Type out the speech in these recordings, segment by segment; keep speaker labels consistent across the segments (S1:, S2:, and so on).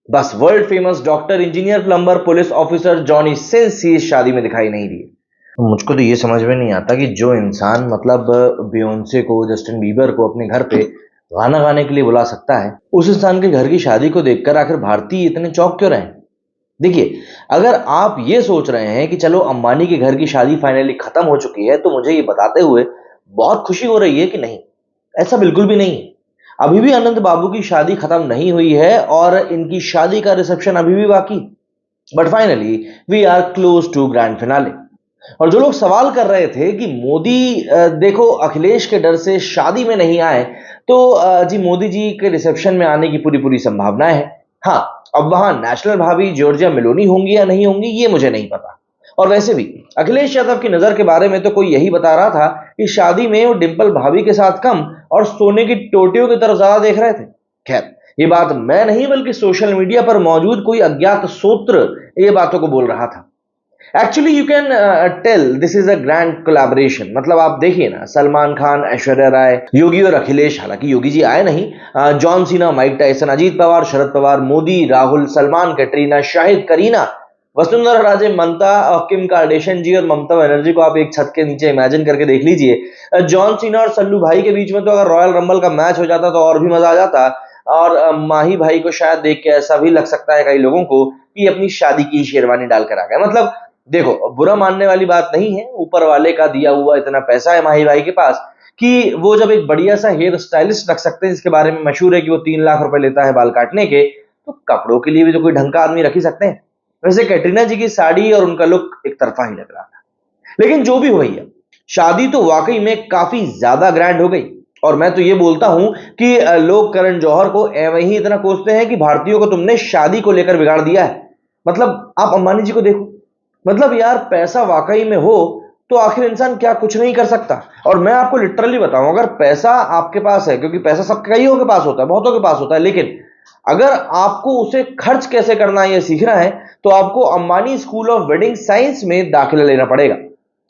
S1: बस world famous doctor, engineer, plumber, police officer Johnny since he इस शादी में दिखाई नहीं दिए। तो मुझको तो ये समझ में नहीं आता कि जो इंसान मतलब बियोंसे को, जस्टिन बीबर को अपने घर पे गाना गाने के लिए बुला सकता है, उस इंसान के घर की शादी को देखकर आखिर भारतीय इतने चौंक क्यों रहे हैं? देखिए, अगर आप ये सोच रहे हैं कि चलो अंबानी के घर की शादी फाइनली खत्म हो चुकी है, तो मुझे ये बताते हुए बहुत खुशी हो रही है कि नहीं, ऐसा बिल्कुल भी नहीं है। अभी भी अनंत बाबू की शादी खत्म नहीं हुई है और इनकी शादी का रिसेप्शन अभी भी बाकी। But finally we are close to grand finale. और जो लोग सवाल कर रहे थे कि मोदी देखो अखिलेश के डर से शादी में नहीं आए, तो जी मोदी जी के रिसेप्शन में आने की पूरी पूरी संभावनाएं है। हाँ, अब वहां नेशनल भाभी जॉर्जिया मेलोनी होंगी या नहीं होंगी ये मुझे नहीं पता। और वैसे भी अखिलेश यादव की नजर के बारे में तो कोई यही बता रहा था कि शादी में वो डिंपल भाभी के साथ कम और सोने की टोटियों की तरफ ज्यादा देख रहे थे। खैर, ये बात मैं नहीं बल्कि सोशल मीडिया पर मौजूद कोई अज्ञात सूत्र ये बातों को बोल रहा था। Actually you can tell this is a grand collaboration. मतलब आप देखिए ना, सलमान खान, ऐश्वर्या राय, योगी और अखिलेश, हालांकि योगी जी आए नहीं, John Cena, Mike Tyson, Ajit Pawar, Sharad Pawar, Modi, Rahul, Salman, Katrina, Shahid, Kareena, Vasundhara Raje, Mamata और किम कार्डेशियन जी और ममता बनर्जी को आप एक छत के नीचे इमेजिन करके देख लीजिए। जॉन सीना और सल्लू भाई के बीच में तो अगर रॉयल रंबल का मैच हो जाता तो और भी मजा आ जाता। और माही भाई को शायद देख के ऐसा भी लग सकता है कई लोगों को कि अपनी शादी की शेरवानी डालकर आ गए। मतलब देखो, बुरा मानने वाली बात नहीं है, ऊपर वाले का दिया हुआ इतना पैसा है माही भाई के पास कि वो जब एक बढ़िया सा हेयर स्टाइलिस्ट रख सकते हैं जिसके बारे में मशहूर है कि वो 3 लाख रुपए लेता है बाल काटने के, तो कपड़ों के लिए भी तो कोई ढंग का आदमी रख ही सकते हैं। वैसे कैटरीना जी की साड़ी और उनका लुक एक तरफा ही लग रहा था। लेकिन जो भी हो भैया, शादी तो वाकई में काफी ज्यादा ग्रैंड हो गई। और मैं तो ये बोलता हूं कि लोग करण जौहर को एवं ही इतना कोसते हैं कि भारतीयों को तुमने शादी को लेकर बिगाड़ दिया है। मतलब आप अंबानी जी को देखो, मतलब यार पैसा वाकई में हो तो आखिर इंसान क्या कुछ नहीं कर सकता। और मैं आपको लिटरली बताऊं, अगर पैसा आपके पास है, क्योंकि पैसा सब कईयों के पास होता है, बहुतों के पास होता है, लेकिन अगर आपको उसे खर्च कैसे करना है ये सीखना है, तो आपको Ambani school of wedding science में दाखिला लेना पड़ेगा।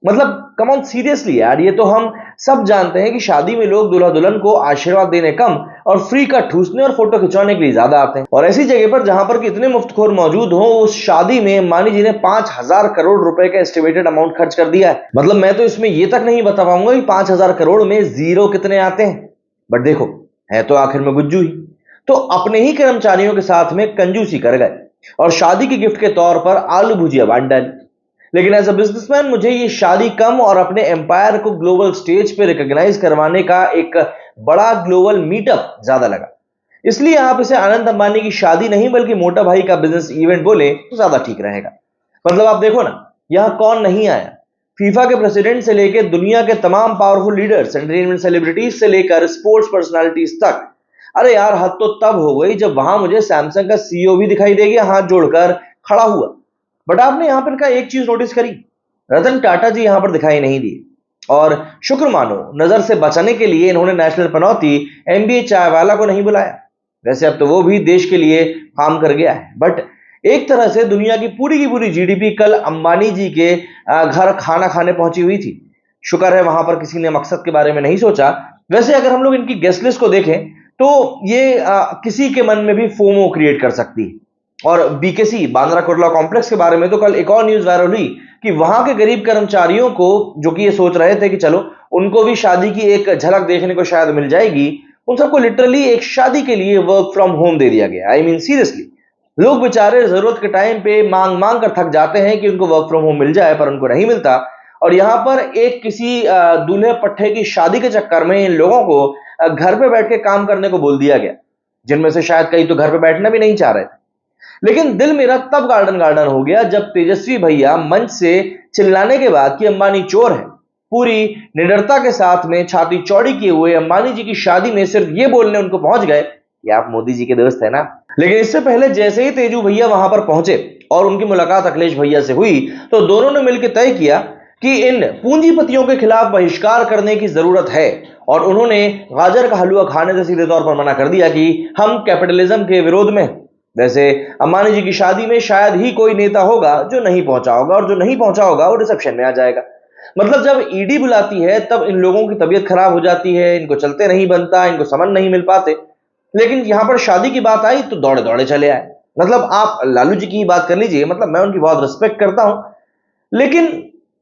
S1: मतलब कम ऑन सीरियसली यार, ये तो हम सब जानते हैं कि शादी में लोग दूल्हा दुल्हन को आशीर्वाद देने कम और फ्री का ठूसने और फोटो खिंचवाने के लिए ज्यादा आते हैं। और ऐसी जगह पर जहां पर कितने मुफ्तखोर मौजूद हो, उस शादी में अंबानी जी ने 5,000 करोड़ रुपए का एस्टिमेटेड अमाउंट खर्च कर दिया है। मतलब मैं तो इसमें ये तक नहीं बता पाऊंगा कि 5,000 करोड़ में जीरो कितने आते हैं। बट देखो, है तो आखिर में गुज्जू ही, तो अपने ही कर्मचारियों के साथ में कंजूसी कर गए और शादी के गिफ्ट के तौर पर आलू भुजिया बांट डाली। लेकिन एज अ बिजनेसमैन मुझे ये शादी कम और अपने एम्पायर को ग्लोबल स्टेज पे रिकॉग्नाइज करवाने का एक बड़ा ग्लोबल मीटअप ज्यादा लगा। इसलिए आप इसे अनंत अंबानी की शादी नहीं बल्कि मोटा भाई का बिजनेस इवेंट बोले तो ज्यादा ठीक रहेगा। मतलब आप देखो ना, यहां कौन नहीं आया, फीफा के प्रेसिडेंट से लेकर दुनिया के तमाम पावरफुल लीडर्स, एंटरटेनमेंट सेलिब्रिटीज से लेकर स्पोर्ट्स पर्सनालिटीज तक। अरे यार, हद तो तब हो गई जब वहां मुझे सैमसंग का सीईओ भी दिखाई दे गया हाथ जोड़कर खड़ा हुआ। बट आपने यहां पर का एक चीज नोटिस करी, रतन टाटा जी यहां पर दिखाई नहीं दिए। और शुक्र मानो, नजर से बचाने के लिए इन्होंने नेशनल पनौती एमबीए चाय वाला को नहीं बुलाया। वैसे अब तो वो भी देश के लिए काम कर गया है। बट एक तरह से दुनिया की पूरी जीडीपी कल अंबानी जी के घर खाना खाने पहुंची हुई थी। शुक्र है वहां पर किसी ने मकसद के बारे में नहीं सोचा। वैसे अगर हम लोग इनकी गेस्ट लिस्ट को देखें तो ये किसी के मन में भी फोमो क्रिएट कर सकती है। और बीकेसी बांद्रा कुर्ला कॉम्प्लेक्स के बारे में तो कल एक और न्यूज वायरल हुई कि वहां के गरीब कर्मचारियों को, जो कि ये सोच रहे थे कि चलो उनको भी शादी की एक झलक देखने को शायद मिल जाएगी, उन सबको लिटरली एक शादी के लिए वर्क फ्रॉम होम दे दिया गया। आई मीन सीरियसली, लोग बेचारे जरूरत के टाइम पे मांग मांग कर थक जाते हैं कि उनको वर्क फ्रॉम होम मिल जाए, पर उनको नहीं मिलता। और यहाँ पर एक किसी दूल्हे पट्टे की शादी के चक्कर में इन लोगों को घर पे बैठ के काम करने को बोल दिया गया, जिनमें से शायद कई तो घर पे बैठना भी नहीं चाह रहे थे। लेकिन दिल मेरा तब गार्डन गार्डन हो गया जब तेजस्वी भैया मंच से चिल्लाने के बाद कि अंबानी चोर है, पूरी निडरता के साथ में छाती चौड़ी किए हुए अंबानी जी की शादी में सिर्फ ये बोलने उनको पहुंच गए कि आप मोदी जी के दोस्त है ना। लेकिन इससे पहले जैसे ही तेजू भैया वहां पर पहुंचे और उनकी मुलाकात अखिलेश भैया से हुई, तो दोनों ने मिलकर तय किया कि इन पूंजीपतियों के खिलाफ बहिष्कार करने की जरूरत है। और उन्होंने गाजर का हलवा खाने से सीधे तौर पर मना कर दिया कि हम कैपिटलिज्म के विरोध में। वैसे अंबानी जी की शादी में शायद ही कोई नेता होगा जो नहीं पहुंचा होगा, और जो नहीं पहुंचा होगा वो रिसेप्शन में आ जाएगा। मतलब जब ईडी बुलाती है तब इन लोगों की तबीयत खराब हो जाती है, इनको चलते नहीं बनता, इनको समन नहीं मिल पाते। लेकिन यहां पर शादी की बात आई तो दौड़े दौड़े चले आए। मतलब आप लालू जी की ही बात कर लीजिए, मतलब मैं उनकी बहुत रिस्पेक्ट करता हूं, लेकिन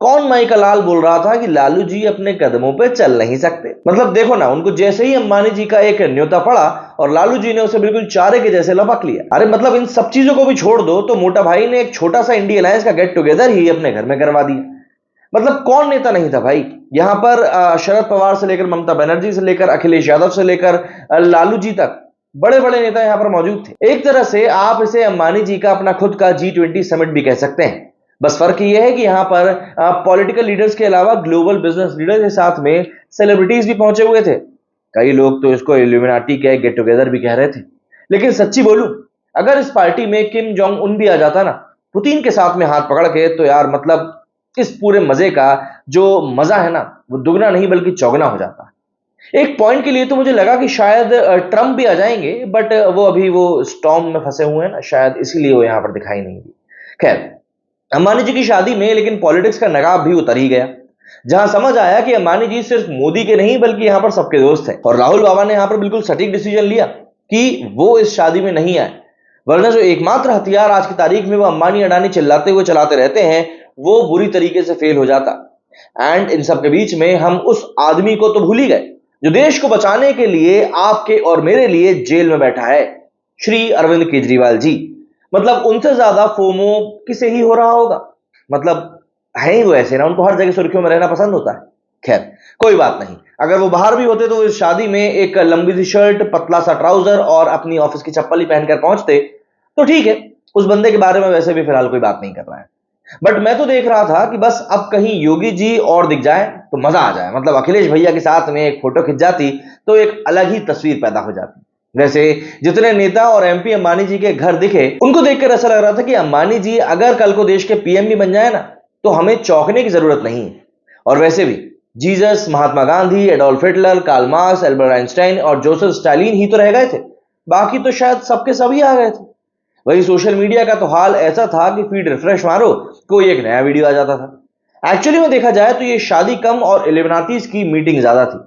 S1: कौन माई का लाल बोल रहा था कि लालू जी अपने कदमों पे चल नहीं सकते। मतलब देखो ना, उनको जैसे ही अंबानी जी का एक न्योता पड़ा और लालू जी ने उसे बिल्कुल चारे के जैसे लपक लिया। अरे मतलब इन सब चीजों को भी छोड़ दो तो मोटा भाई ने एक छोटा सा इंडिया अलायंस का गेट टुगेदर ही अपने घर में करवा दिया। मतलब कौन नेता नहीं था भाई यहां पर, शरद पवार से लेकर ममता बनर्जी से लेकर अखिलेश यादव से लेकर लालू जी तक बड़े बड़े नेता यहां पर मौजूद थे। एक तरह से आप इसे अंबानी जी का अपना खुद का G20 समिट भी कह सकते हैं। बस फर्क यह है कि यहां पर पॉलिटिकल लीडर्स के अलावा ग्लोबल बिजनेस लीडर्स के साथ में सेलिब्रिटीज भी पहुंचे हुए थे। कई लोग तो इसको इल्यूमिनाटी के गेट टुगेदर भी कह रहे थे। लेकिन सच्ची बोलूं, अगर इस पार्टी में किम जोंग उन भी आ जाता ना पुतिन के साथ में हाथ पकड़ के, तो यार मतलब इस पूरे मजे का जो मजा है ना वो दुगना नहीं बल्कि चौगुना हो जाता। एक पॉइंट के लिए तो मुझे लगा कि शायद ट्रम्प भी आ जाएंगे, बट वो अभी वो स्टॉर्म में फंसे हुए हैं ना, शायद इसीलिए वो यहां पर दिखाई नहीं दी। खैर, अंबानी जी की शादी में लेकिन पॉलिटिक्स का नकाब भी उतर ही गया, जहां समझ आया कि अंबानी जी सिर्फ मोदी के नहीं बल्कि यहां पर सबके दोस्त हैं। और राहुल बाबा ने यहां पर बिल्कुल सटीक डिसीजन लिया कि वो इस शादी में नहीं आए, वरना जो एकमात्र हथियार आज की तारीख में वो अंबानी अडानी चिल्लाते हुए चलाते रहते हैं वो बुरी तरीके से फेल हो जाता। एंड इन सब के बीच में हम उस आदमी को तो भूल ही गए जो देश को बचाने के लिए आपके और मेरे लिए जेल में बैठा है, श्री अरविंद केजरीवाल जी। मतलब उनसे ज्यादा फोमो किसे ही हो रहा होगा। मतलब है ही वो ऐसे ना, उनको हर जगह सुर्खियों में रहना पसंद होता है। खैर, कोई बात नहीं, अगर वो बाहर भी होते तो इस शादी में एक लंबी सी शर्ट, पतला सा ट्राउजर और अपनी ऑफिस की चप्पल ही पहनकर पहुंचते तो ठीक है। उस बंदे के बारे में वैसे भी फिलहाल कोई बात नहीं कर रहा है, बट मैं तो देख रहा था कि बस अब कहीं योगी जी और दिख जाए तो मजा आ जाए। मतलब अखिलेश भैया के साथ में एक फोटो खिंच जाती तो एक अलग ही तस्वीर पैदा हो जाती। वैसे जितने नेता और एमपी अंबानी जी के घर दिखे उनको देखकर ऐसा लग रहा था कि अंबानी जी अगर कल को देश के पीएम भी बन जाए ना तो हमें चौंकने की जरूरत नहीं है। और वैसे भी Jesus, Mahatma Gandhi, Adolf Hitler, Karl Marx, Albert Einstein और जोसेफ स्टालिन ही तो रह गए थे, बाकी तो शायद सबके सभी आ गए थे। वही सोशल मीडिया का तो हाल ऐसा था कि फीड रिफ्रेश मारो कोई एक नया वीडियो आ जाता था। एक्चुअली में देखा जाए तो ये शादी कम और इल्यूमिनाटीज की मीटिंग ज्यादा थी।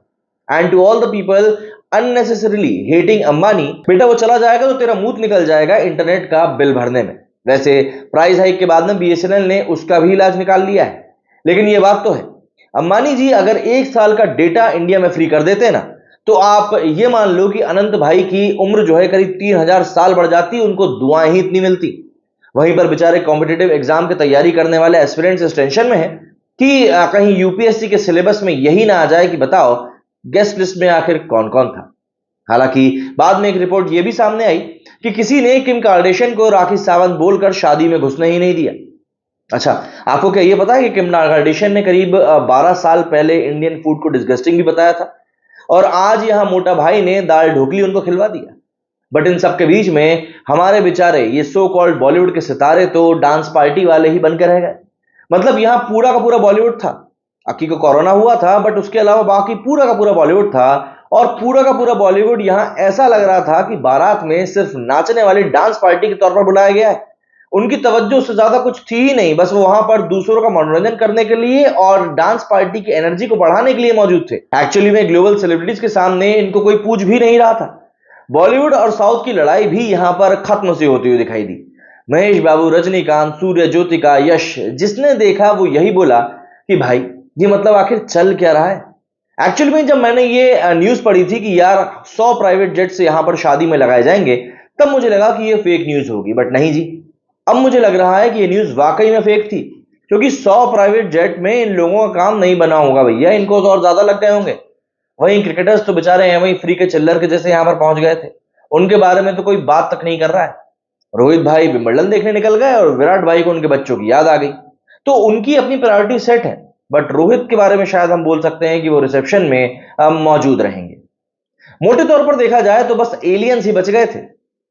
S1: And to all the people unnecessarily hating Ambani, बेटा वो चला जाएगा तो तेरा मुंह निकल जाएगा इंटरनेट का बिल भरने में। वैसे प्राइस हाइक के बाद में बीएसएनएल ने उसका भी इलाज निकाल लिया है। लेकिन ये बात तो है, अंबानी जी अगर एक साल का डेटा इंडिया में फ्री कर देते ना तो आप ये मान लो कि अनंत भाई की उम्र जो है करीब 3000 साल बढ़ जाती, उनको दुआएं ही इतनी मिलती। वहीं पर बेचारे कॉम्पिटिटिव एग्जाम की तैयारी करने वाले एस्पिरेंट्स इस टेंशन में है कि कहीं यूपीएससी के सिलेबस में यही ना आ जाए कि बताओ गेस्ट लिस्ट में आखिर कौन कौन था। हालांकि बाद में एक रिपोर्ट यह भी सामने आई कि किसी ने किम कार्दाशियन को राखी सावंत बोलकर शादी में घुसने ही नहीं दिया। अच्छा, आपको क्या यह पता है कि किम कार्दाशियन ने करीब 12 साल पहले इंडियन फूड को डिस्गस्टिंग भी बताया था, और आज यहां मोटा भाई ने दाल ढोकली उनको खिलवा दिया। बट इन सब के बीच में हमारे बेचारे ये सो कॉल्ड बॉलीवुड के सितारे तो डांस पार्टी वाले ही बनकर रह गए। मतलब यहां पूरा का पूरा बॉलीवुड था। अक्की को कोरोना हुआ था बट उसके अलावा बाकी पूरा का पूरा बॉलीवुड था, और पूरा का पूरा बॉलीवुड यहां ऐसा लग रहा था कि बारात में सिर्फ नाचने वाली डांस पार्टी के तौर पर बुलाया गया है। उनकी तवज्जो उससे ज्यादा कुछ थी ही नहीं, बस वो वहां पर दूसरों का मनोरंजन करने के लिए और डांस पार्टी की एनर्जी को बढ़ाने के लिए मौजूद थे। एक्चुअली में ग्लोबल सेलिब्रिटीज के सामने इनको कोई पूछ भी नहीं रहा था। बॉलीवुड और साउथ की लड़ाई भी यहां पर खत्म सी होती हुई दिखाई दी। महेश बाबू, रजनीकांत, सूर्य, ज्योतिका, यश, जिसने देखा वो यही बोला कि भाई ये मतलब आखिर चल क्या रहा है। एक्चुअली में जब मैंने ये न्यूज पढ़ी थी कि यार 100 प्राइवेट जेट्स यहां पर शादी में लगाए जाएंगे, तब मुझे लगा कि ये फेक न्यूज होगी, बट नहीं जी। अब मुझे लग रहा है कि ये न्यूज वाकई में फेक थी, क्योंकि 100 प्राइवेट जेट में इन लोगों का काम नहीं बना होगा भैया, इनको तो और ज्यादा लग गए होंगे। वहीं क्रिकेटर्स तो बेचारे हैं वहीं फ्री के चिल्लर के जैसे यहां पर पहुंच गए थे, उनके बारे में तो कोई बात तक नहीं कर रहा है। रोहित भाई विंबलडन देखने निकल गए और विराट भाई को उनके बच्चों की याद आ गई, तो उनकी अपनी प्रायोरिटी सेट है। बट रोहित के बारे में शायद हम बोल सकते हैं कि वो रिसेप्शन में मौजूद रहेंगे। मोटे तौर पर देखा जाए तो बस एलियंस ही बच गए थे,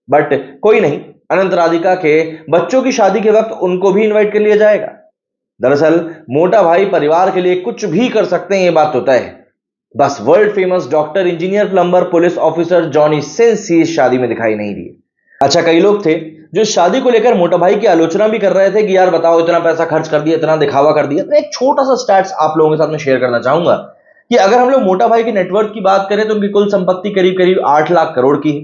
S1: बट कोई नहीं, अनंत राधिका के बच्चों की शादी के वक्त उनको भी इनवाइट कर लिया जाएगा। दरअसल मोटा भाई परिवार के लिए कुछ भी कर सकते हैं, ये बात तो तय है। बस world famous doctor, engineer, plumber, police officer Johnny since he इस शादी में दिखाई नहीं दिए। अच्छा, कई लोग थे जो शादी को लेकर मोटा भाई की आलोचना भी कर रहे थे कि यार बताओ इतना पैसा खर्च कर दिया, इतना दिखावा कर दिया। मैं एक छोटा सा स्टैट्स आप लोगों के साथ में शेयर करना चाहूंगा कि अगर हम लोग मोटा भाई के नेटवर्क की बात करें तो उनकी कुल संपत्ति करीब करीब 8 लाख करोड़ की है।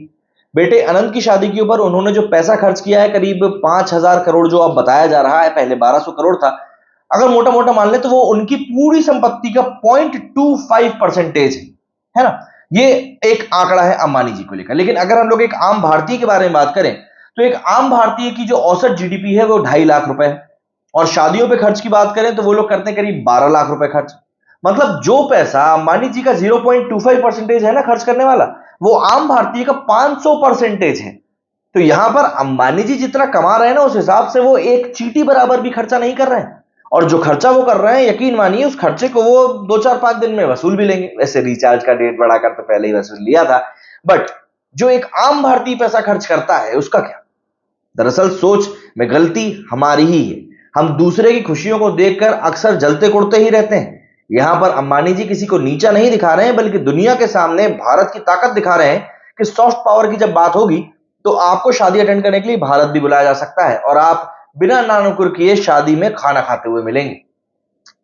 S1: बेटे अनंत की शादी के ऊपर उन्होंने जो पैसा खर्च किया है, करीब 5,000 करोड़ जो अब बताया जा रहा है, पहले 1200 करोड़ था, अगर मोटा मोटा मान ले तो वो उनकी पूरी संपत्ति का 0.25% है ना। ये एक आंकड़ा है अंबानी जी को लेकर। लेकिन अगर हम लोग एक आम भारतीय के बारे में बात करें तो एक आम भारतीय की जो औसत जीडीपी है वो 2.5 लाख रुपए है, और शादियों पे खर्च की बात करें तो वो लोग करते हैं करीब 12 लाख रुपए खर्च। मतलब जो पैसा अंबानी जी का 0.25% है ना खर्च करने वाला, वो आम भारतीय का 500% है। तो यहां पर अंबानी जी जितना कमा रहे हैं ना, उस हिसाब से वो एक चींटी बराबर भी खर्चा नहीं कर रहे हैं। और जो खर्चा वो कर रहे हैं, यकीन मानिए उस खर्चे को वो 2-4-5 दिन में वसूल भी लेंगे। वैसे रिचार्ज का डेट बढ़ाकर तो पहले ही वसूल लिया था, बट जो एक आम भारतीय पैसा खर्च करता है उसका क्या। दरअसल सोच में गलती हमारी ही है। हम दूसरे की खुशियों को देखकर अक्सर जलते कुड़ते ही रहते हैं। यहां पर अंबानी जी किसी को नीचा नहीं दिखा रहे हैं, बल्कि दुनिया के सामने भारत की ताकत दिखा रहे हैं कि सॉफ्ट पावर की जब बात होगी तो आपको शादी अटेंड करने के लिए भारत भी बुलाया जा सकता है, और आप बिना नानुकुर किए शादी में खाना खाते हुए मिलेंगे।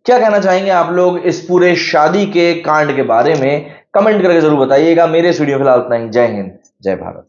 S1: क्या कहना चाहेंगे आप लोग इस पूरे शादी के कांड के बारे में? कमेंट करके जरूर बताइएगा। मेरे इस वीडियो फिलहाल इतना ही। जय हिंद, जय भारत।